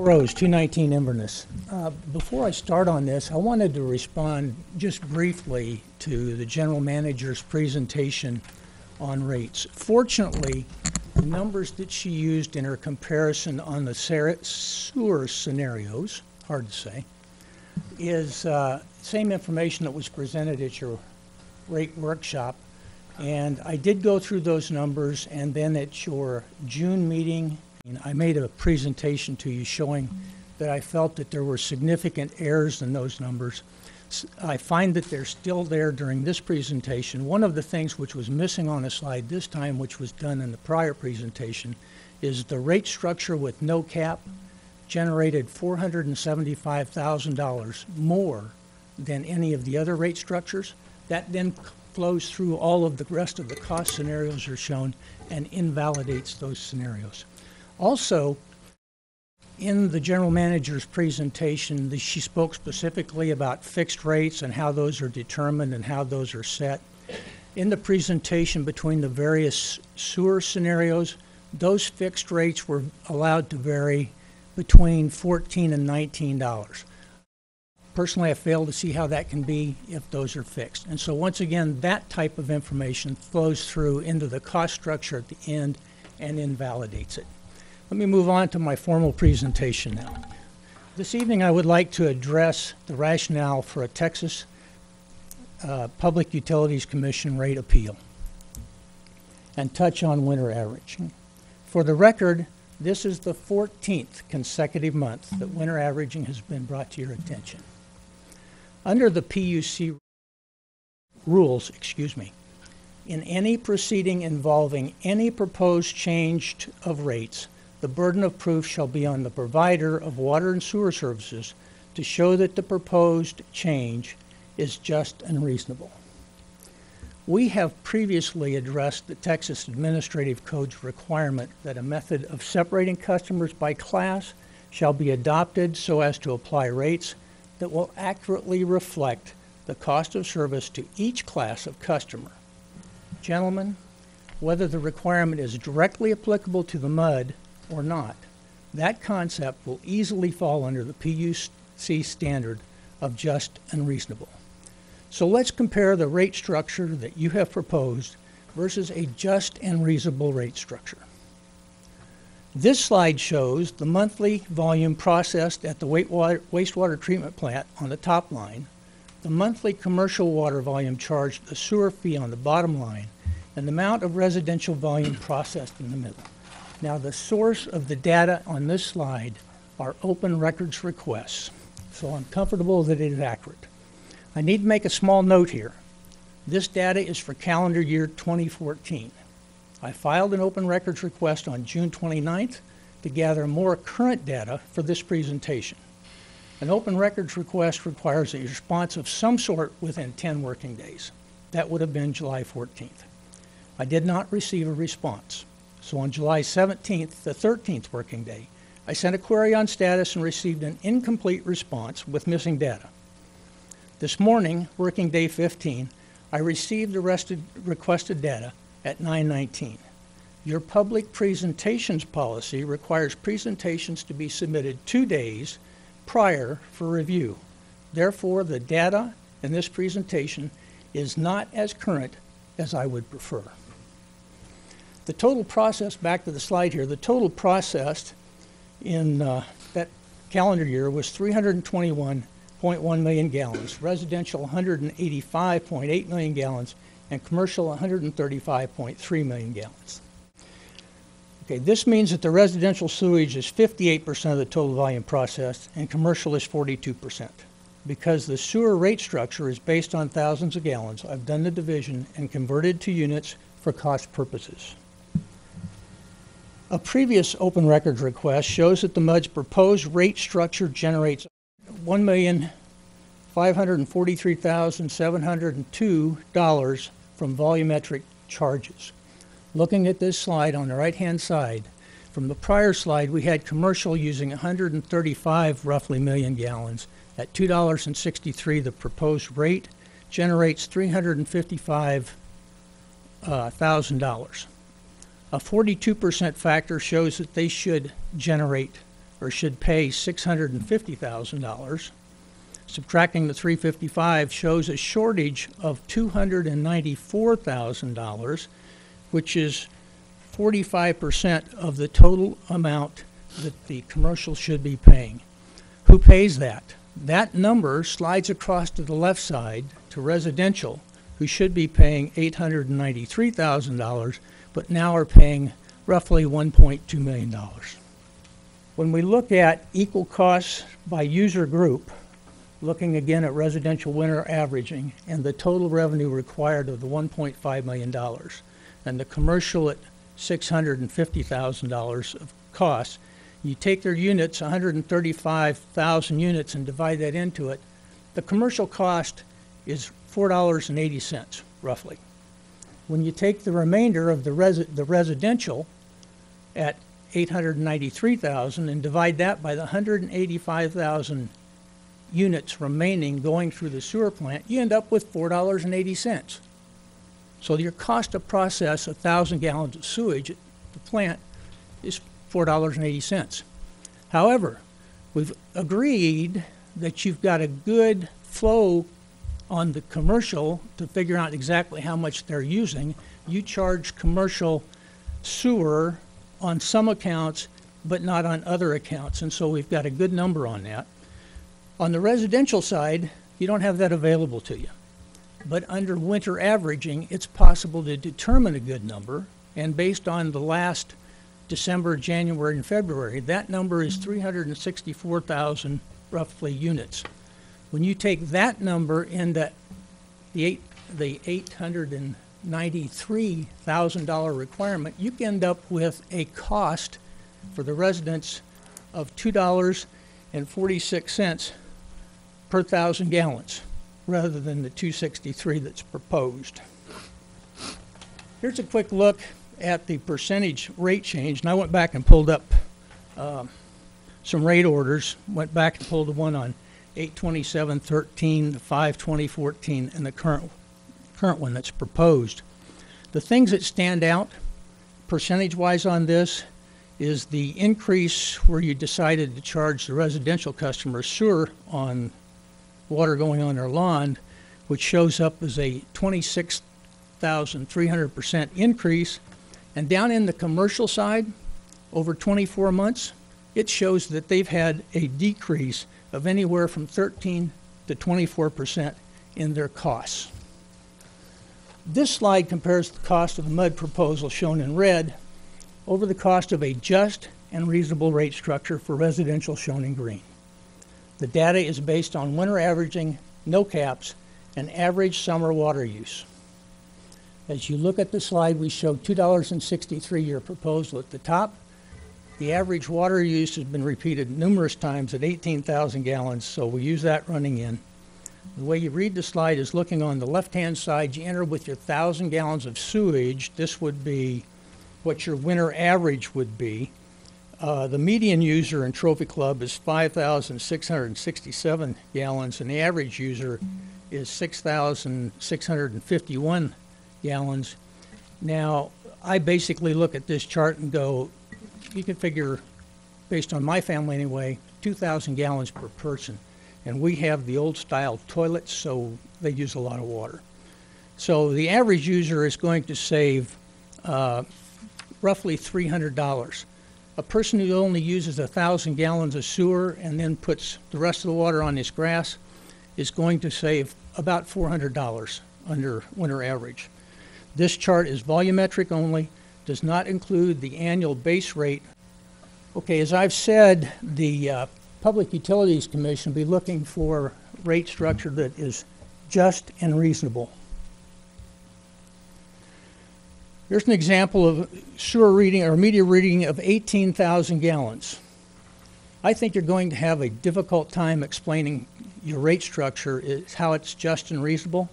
Rose, 219 Inverness. Before I start on this, I wanted to respond just briefly to the general manager's presentation on rates. Fortunately, the numbers that she used in her comparison on the sewer scenarios, hard to say, is same information that was presented at your rate workshop. And I did go through those numbers, and then at your June meeting, I made a presentation to you showing that I felt that there were significant errors in those numbers. I find that they're still there during this presentation. One of the things which was missing on a slide this time, which was done in the prior presentation, is the rate structure with no cap generated $475,000 more than any of the other rate structures. That then flows through all of the rest of the cost scenarios are shown and invalidates those scenarios. Also, in the general manager's presentation, she spoke specifically about fixed rates and how those are determined and how those are set. In the presentation between the various sewer scenarios, those fixed rates were allowed to vary between $14 and $19. Personally, I fail to see how that can be if those are fixed. And so once again, that type of information flows through into the cost structure at the end and invalidates it. Let me move on to my formal presentation now. This evening I would like to address the rationale for a Texas Public Utilities Commission rate appeal and touch on winter averaging. For the record, this is the 14th consecutive month that winter averaging has been brought to your attention. Under the PUC rules, in any proceeding involving any proposed change of rates, the burden of proof shall be on the provider of water and sewer services to show that the proposed change is just and reasonable. We have previously addressed the Texas Administrative Code's requirement that a method of separating customers by class shall be adopted so as to apply rates that will accurately reflect the cost of service to each class of customer. Gentlemen, whether the requirement is directly applicable to the MUD or not, that concept will easily fall under the PUC standard of just and reasonable. So let's compare the rate structure that you have proposed versus a just and reasonable rate structure. This slide shows the monthly volume processed at the wastewater treatment plant on the top line, the monthly commercial water volume charged, the sewer fee on the bottom line, and the amount of residential volume processed in the middle. Now, the source of the data on this slide are open records requests, so I'm comfortable that it is accurate. I need to make a small note here. This data is for calendar year 2014. I filed an open records request on June 29th to gather more current data for this presentation. An open records request requires a response of some sort within 10 working days. That would have been July 14th. I did not receive a response. So on July 17th, the 13th working day, I sent a query on status and received an incomplete response with missing data. This morning, working day 15, I received the requested data at 9:19. Your public presentations policy requires presentations to be submitted 2 days prior for review. Therefore, the data in this presentation is not as current as I would prefer. The total process, back to the slide here, the total processed in that calendar year was 321.1 million gallons, residential 185.8 million gallons, and commercial 135.3 million gallons. Okay, this means that the residential sewage is 58% of the total volume processed and commercial is 42%. Because the sewer rate structure is based on thousands of gallons, I've done the division and converted to units for cost purposes. A previous open records request shows that the MUD's proposed rate structure generates $1,543,702 from volumetric charges. Looking at this slide on the right-hand side, from the prior slide we had commercial using 135 roughly million gallons at $2.63. The proposed rate generates $355,000. A 42% factor shows that they should generate or should pay $650,000. Subtracting the $355 shows a shortage of $294,000, which is 45% of the total amount that the commercial should be paying. Who pays that? That number slides across to the left side to residential, who should be paying $893,000, but now are paying roughly $1.2 million. When we look at equal costs by user group, looking again at residential winter averaging and the total revenue required of the $1.5 million, and the commercial at $650,000 of costs, you take their units, 135,000 units, and divide that into it, the commercial cost is $4.80, roughly. When you take the remainder of the residential at 893,000 and divide that by the 185,000 units remaining going through the sewer plant, you end up with $4.80. So your cost to process 1,000 gallons of sewage at the plant is $4.80. However, we've agreed that you've got a good flow on the commercial to figure out exactly how much they're using. You charge commercial sewer on some accounts, but not on other accounts, and so we've got a good number on that. On the residential side, you don't have that available to you. But under winter averaging, it's possible to determine a good number, and based on the last December, January, and February, that number is 364,000 roughly units. When you take that number into the $893,000 requirement, you can end up with a cost for the residents of $2.46 per 1,000 gallons, rather than the $2.63 that's proposed. Here's a quick look at the percentage rate change, and I went back and pulled up some rate orders, went back and pulled the one on 8/27/13, the 5/20/14, and the current one that's proposed. The things that stand out percentage-wise on this is the increase where you decided to charge the residential customers sewer on water going on their lawn, which shows up as a 26,300% increase. And down in the commercial side, over 24 months, it shows that they've had a decrease of anywhere from 13 to 24% in their costs. This slide compares the cost of the MUD proposal, shown in red, over the cost of a just and reasonable rate structure for residential, shown in green. The data is based on winter averaging, no caps, and average summer water use. As you look at the slide, we show $2.63 your proposal at the top. The average water use has been repeated numerous times at 18,000 gallons, so we use that running in. The way you read the slide is looking on the left-hand side. You enter with your 1,000 gallons of sewage. This would be what your winter average would be. The median user in Trophy Club is 5,667 gallons, and the average user is 6,651 gallons. Now, I basically look at this chart and go, you can figure, based on my family anyway, 2,000 gallons per person. And we have the old style toilets, so they use a lot of water. So the average user is going to save roughly $300. A person who only uses 1,000 gallons of sewer and then puts the rest of the water on his grass is going to save about $400 under winter average. This chart is volumetric only, does not include the annual base rate. Okay, as I've said, the Public Utilities Commission will be looking for rate structure that is just and reasonable. Here's an example of sewer reading or media reading of 18,000 gallons. I think you're going to have a difficult time explaining your rate structure, is how it's just and reasonable,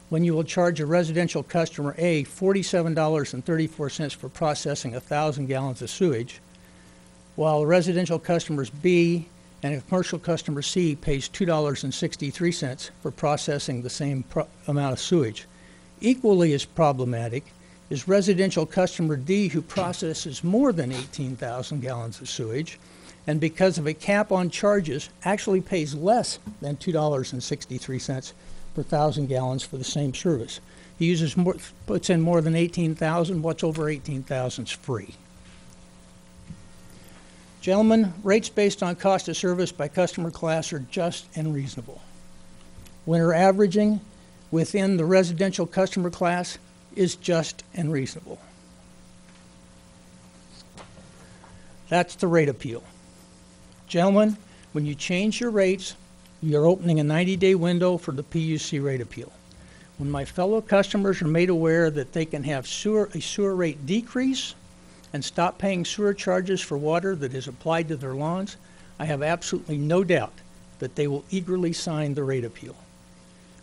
when you will charge a residential customer A $47.34 for processing 1,000 gallons of sewage, while residential customers B and a commercial customer C pays $2.63 for processing the same amount of sewage. Equally as problematic is residential customer D, who processes more than 18,000 gallons of sewage, and because of a cap on charges, actually pays less than $2.63 per 1,000 gallons for the same service. He uses more, puts in more than 18,000. What's over 18,000 is free. Gentlemen, rates based on cost of service by customer class are just and reasonable. Winter averaging within the residential customer class is just and reasonable. That's the rate appeal. Gentlemen, when you change your rates, you're opening a 90-day window for the PUC rate appeal. When my fellow customers are made aware that they can have a sewer rate decrease and stop paying sewer charges for water that is applied to their lawns, I have absolutely no doubt that they will eagerly sign the rate appeal.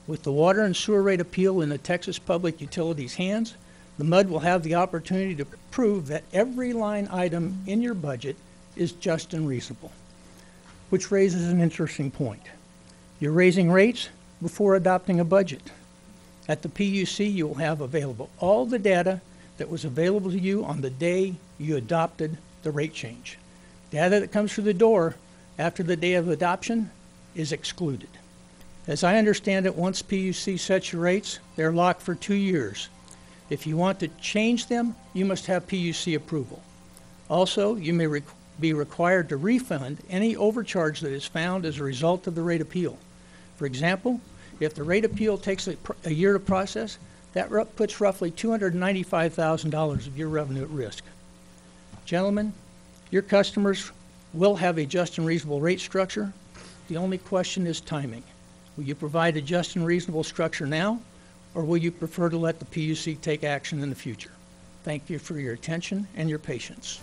With the water and sewer rate appeal in the Texas Public Utilities' hands, the MUD will have the opportunity to prove that every line item in your budget is just and reasonable. Which raises an interesting point. You're raising rates before adopting a budget. At the PUC, you will have available all the data that was available to you on the day you adopted the rate change. Data that comes through the door after the day of adoption is excluded. As I understand it, once PUC sets your rates, they're locked for 2 years. If you want to change them, you must have PUC approval. Also, you may be required to refund any overcharge that is found as a result of the rate appeal. For example, if the rate appeal takes a year to process, that puts roughly $295,000 of your revenue at risk. Gentlemen, your customers will have a just and reasonable rate structure. The only question is timing. Will you provide a just and reasonable structure now, or will you prefer to let the PUC take action in the future? Thank you for your attention and your patience.